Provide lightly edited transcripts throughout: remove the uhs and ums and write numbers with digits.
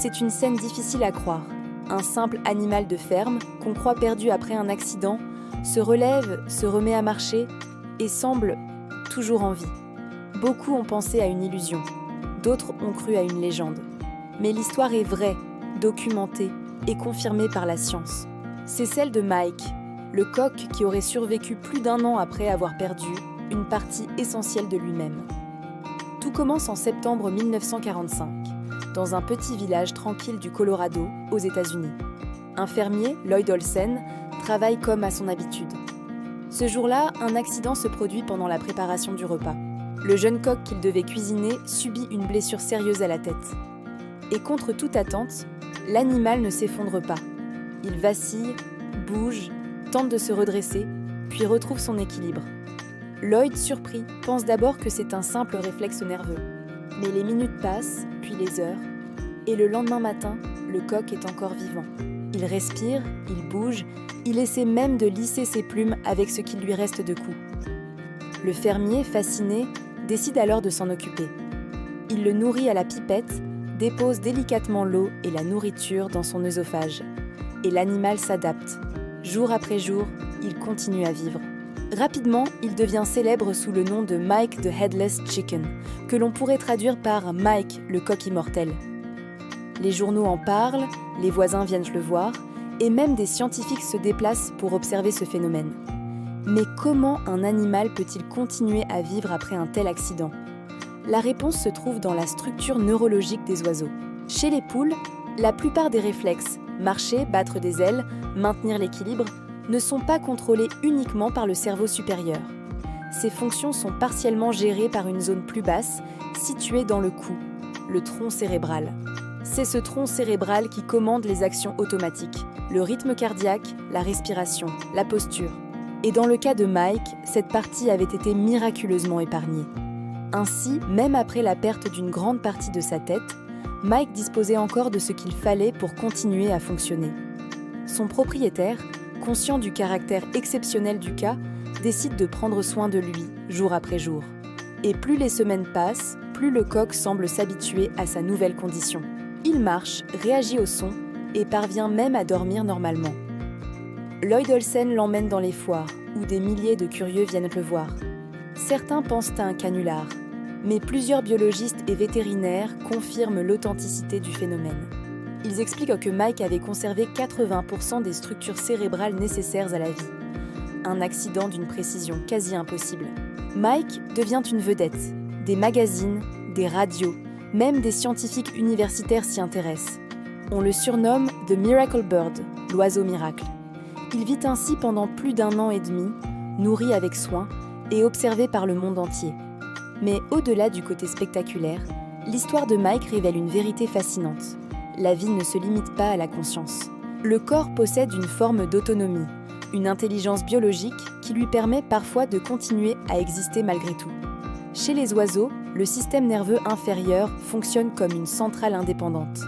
C'est une scène difficile à croire. Un simple animal de ferme, qu'on croit perdu après un accident, se relève, se remet à marcher et semble toujours en vie. Beaucoup ont pensé à une illusion, d'autres ont cru à une légende. Mais l'histoire est vraie, documentée et confirmée par la science. C'est celle de Mike, le coq qui aurait survécu plus d'1 an après avoir perdu une partie essentielle de lui-même. Tout commence en septembre 1945, dans un petit village tranquille du Colorado, aux États-Unis. Un fermier, Lloyd Olsen, travaille comme à son habitude. Ce jour-là, un accident se produit pendant la préparation du repas. Le jeune coq qu'il devait cuisiner subit une blessure sérieuse à la tête. Et contre toute attente, l'animal ne s'effondre pas. Il vacille, bouge, tente de se redresser, puis retrouve son équilibre. Lloyd, surpris, pense d'abord que c'est un simple réflexe nerveux. Mais les minutes passent, puis les heures, et le lendemain matin, le coq est encore vivant. Il respire, il bouge, il essaie même de lisser ses plumes avec ce qu'il lui reste de cou. Le fermier, fasciné, décide alors de s'en occuper. Il le nourrit à la pipette, dépose délicatement l'eau et la nourriture dans son œsophage. Et l'animal s'adapte. Jour après jour, il continue à vivre. Rapidement, il devient célèbre sous le nom de Mike the Headless Chicken, que l'on pourrait traduire par Mike le coq immortel. Les journaux en parlent, les voisins viennent le voir, et même des scientifiques se déplacent pour observer ce phénomène. Mais comment un animal peut-il continuer à vivre après un tel accident ? La réponse se trouve dans la structure neurologique des oiseaux. Chez les poules, la plupart des réflexes, marcher, battre des ailes, maintenir l'équilibre, ne sont pas contrôlés uniquement par le cerveau supérieur. Ces fonctions sont partiellement gérées par une zone plus basse, située dans le cou, le tronc cérébral. C'est ce tronc cérébral qui commande les actions automatiques, le rythme cardiaque, la respiration, la posture. Et dans le cas de Mike, cette partie avait été miraculeusement épargnée. Ainsi, même après la perte d'une grande partie de sa tête, Mike disposait encore de ce qu'il fallait pour continuer à fonctionner. Son propriétaire, conscient du caractère exceptionnel du cas, décide de prendre soin de lui, jour après jour. Et plus les semaines passent, plus le coq semble s'habituer à sa nouvelle condition. Il marche, réagit au son et parvient même à dormir normalement. Lloyd Olsen l'emmène dans les foires, où des milliers de curieux viennent le voir. Certains pensent à un canular, mais plusieurs biologistes et vétérinaires confirment l'authenticité du phénomène. Ils expliquent que Mike avait conservé 80% des structures cérébrales nécessaires à la vie. Un accident d'une précision quasi impossible. Mike devient une vedette. Des magazines, des radios, même des scientifiques universitaires s'y intéressent. On le surnomme « The Miracle Bird », l'oiseau miracle. Il vit ainsi pendant plus d'1 an et demi, nourri avec soin et observé par le monde entier. Mais au-delà du côté spectaculaire, l'histoire de Mike révèle une vérité fascinante. La vie ne se limite pas à la conscience. Le corps possède une forme d'autonomie, une intelligence biologique qui lui permet parfois de continuer à exister malgré tout. Chez les oiseaux, le système nerveux inférieur fonctionne comme une centrale indépendante.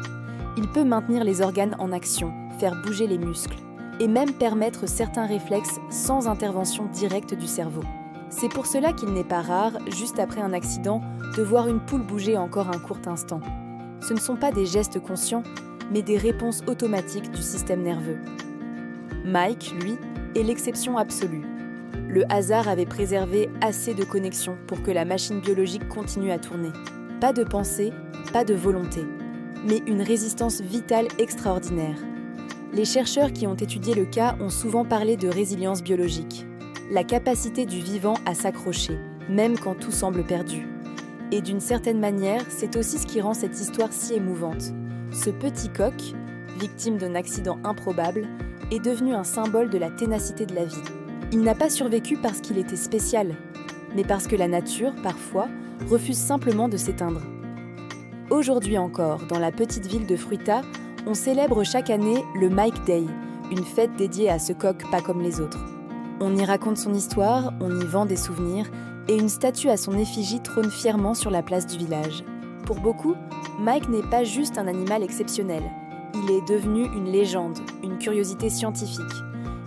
Il peut maintenir les organes en action, faire bouger les muscles, et même permettre certains réflexes sans intervention directe du cerveau. C'est pour cela qu'il n'est pas rare, juste après un accident, de voir une poule bouger encore un court instant. Ce ne sont pas des gestes conscients, mais des réponses automatiques du système nerveux. Mike, lui, est l'exception absolue. Le hasard avait préservé assez de connexions pour que la machine biologique continue à tourner. Pas de pensée, pas de volonté, mais une résistance vitale extraordinaire. Les chercheurs qui ont étudié le cas ont souvent parlé de résilience biologique, la capacité du vivant à s'accrocher, même quand tout semble perdu. Et d'une certaine manière, c'est aussi ce qui rend cette histoire si émouvante. Ce petit coq, victime d'un accident improbable, est devenu un symbole de la ténacité de la vie. Il n'a pas survécu parce qu'il était spécial, mais parce que la nature, parfois, refuse simplement de s'éteindre. Aujourd'hui encore, dans la petite ville de Fruita, on célèbre chaque année le Mike Day, une fête dédiée à ce coq pas comme les autres. On y raconte son histoire, on y vend des souvenirs, et une statue à son effigie trône fièrement sur la place du village. Pour beaucoup, Mike n'est pas juste un animal exceptionnel. Il est devenu une légende, une curiosité scientifique,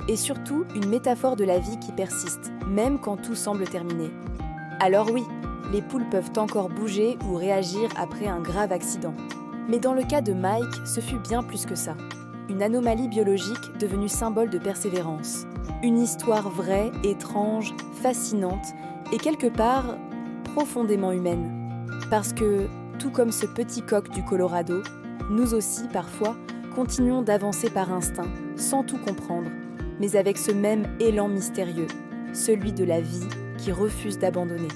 et surtout une métaphore de la vie qui persiste, même quand tout semble terminé. Alors oui, les poules peuvent encore bouger ou réagir après un grave accident. Mais dans le cas de Mike, ce fut bien plus que ça. Une anomalie biologique devenue symbole de persévérance. Une histoire vraie, étrange, fascinante et quelque part profondément humaine. Parce que, tout comme ce petit coq du Colorado, nous aussi, parfois, continuons d'avancer par instinct, sans tout comprendre, mais avec ce même élan mystérieux, celui de la vie qui refuse d'abandonner.